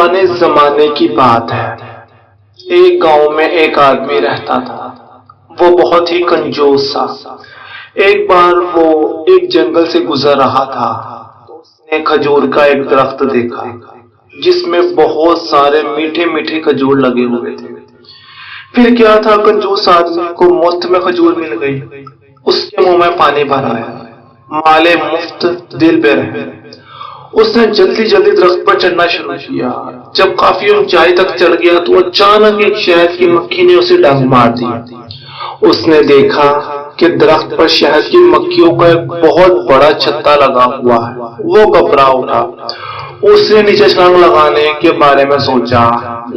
پرانے زمانے کی بات ہے، ایک گاؤں میں ایک آدمی رہتا تھا۔ وہ بہت ہی کنجوس تھا۔ ایک بار وہ ایک جنگل سے گزر رہا تھا تو اس نے کھجور کا ایک درخت دیکھا جس میں بہت سارے میٹھے میٹھے کھجور لگے ہوئے تھے۔ پھر کیا تھا، کنجوس آدمی کو مفت میں کھجور مل گئی۔ اس کے منہ میں پانی بھر آیا، مالے مفت دل بے رحم۔ اس نے جلدی جلدی درخت پر چڑھنا شروع کیا۔ جب کافی اونچائی تک چڑھ گیا تو اچانک ایک شہد کی مکھی نے اسے ڈنک مار دی۔ اس نے دیکھا کہ درخت پر شہد کی مکھیوں کا ایک بہت بڑا چھتا لگا ہوا ہے۔ وہ گھبرا اٹھا۔ اس نے نیچے چھلانگ لگانے کے بارے میں سوچا،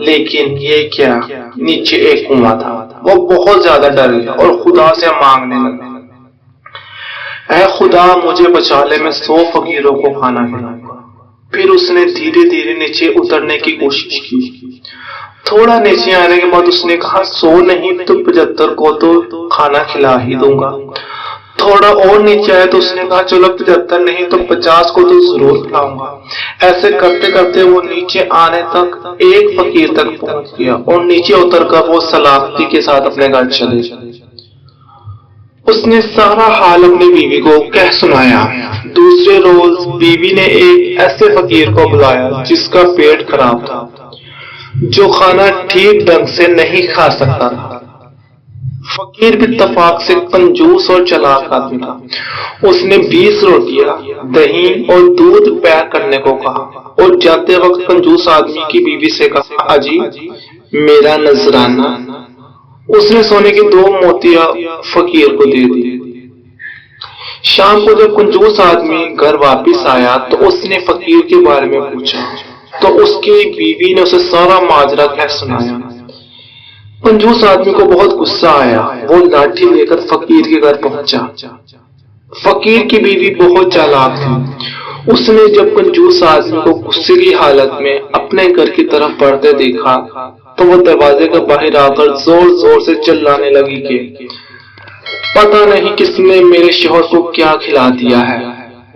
لیکن یہ کیا، نیچے ایک کنواں تھا۔ وہ بہت زیادہ ڈر گیا اور خدا سے مانگنے لگا، اے خدا مجھے بچا لے، میں 100 فقیروں کو کھانا کھلاؤں گا۔ پھر اس نے دھیرے دھیرے نیچے اترنے کی کوشش کی۔ تھوڑا نیچے آنے کے بعد اس نے کہا، 100 نہیں تو 75 کو تو کھانا کھلا ہی دوں گا۔ تھوڑا اور نیچے آیا تو اس نے کہا، چلو 75 نہیں تو 50 کو تو ضرور کھلاؤں گا۔ ایسے کرتے کرتے وہ نیچے آنے تک ایک فقیر تک پہنچ گیا اور نیچے اتر کر وہ سلامتی کے ساتھ اپنے گھر چلے۔ اس نے سارا حال اپنی بیوی کو کہہ سنایا۔ دوسرے روز بیوی نے ایک ایسے فقیر کو بلایا جس کا پیٹ خراب تھا، جو کھانا ٹھیک ڈھنگ سے نہیں کھا سکتا تھا۔ فقیر بھی اتفاق سے کنجوس اور چلاک آدمی تھا۔ اس نے 20 روٹیاں، دہی اور دودھ پیک کرنے کو کہا اور جاتے وقت کنجوس آدمی کی بیوی سے کہا، اجی میرا نذرانہ۔ اس نے سونے کی 2 موتیاں فقیر کو دے دی۔ شام کو جب کنجوس آدمی گھر واپس آیا تو اس نے فقیر کے بارے میں پوچھا تو اس کی بیوی نے اسے سارا ماجرا کہہ سنایا۔ کنجوس آدمی کو بہت غصہ آیا۔ وہ لاٹھی لے کر فقیر کے گھر پہنچا۔ فقیر کی بیوی بہت چالاک تھی۔ اس نے جب کنجوس آدمی کو غصے کی حالت میں اپنے گھر کی طرف بڑھتے دیکھا تو وہ دروازے کے باہر آ کر زور زور سے چلانے لگی کہ پتہ نہیں کس نے میرے شوہر کو کیا کھلا دیا ہے،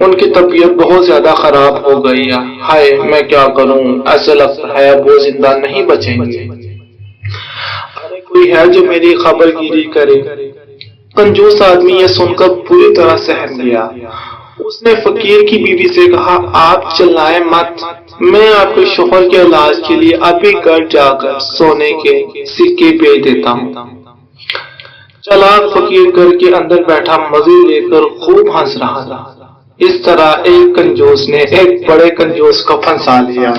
ان کی طبیعت بہت زیادہ خراب ہو گئی ہے، ہائے میں کیا کروں، ایسا لگتا ہے وہ زندہ نہیں بچیں گے، ارے کوئی ہے جو میری خبر گیری کرے۔ کنجوس آدمی یہ سن کر پوری طرح سہم گیا۔ اس نے فقیر کی بیوی سے کہا، آپ چلائیں مت، میں آپ کے شوہر کے علاج کے لیے ابھی گھر جا کر سونے کے سکے بھیج دیتا ہوں۔ چلاک فقیر گھر کے اندر بیٹھا مزے لے کر خوب ہنس رہا تھا۔ اس طرح ایک کنجوس نے ایک بڑے کنجوس کو پھنسا لیا۔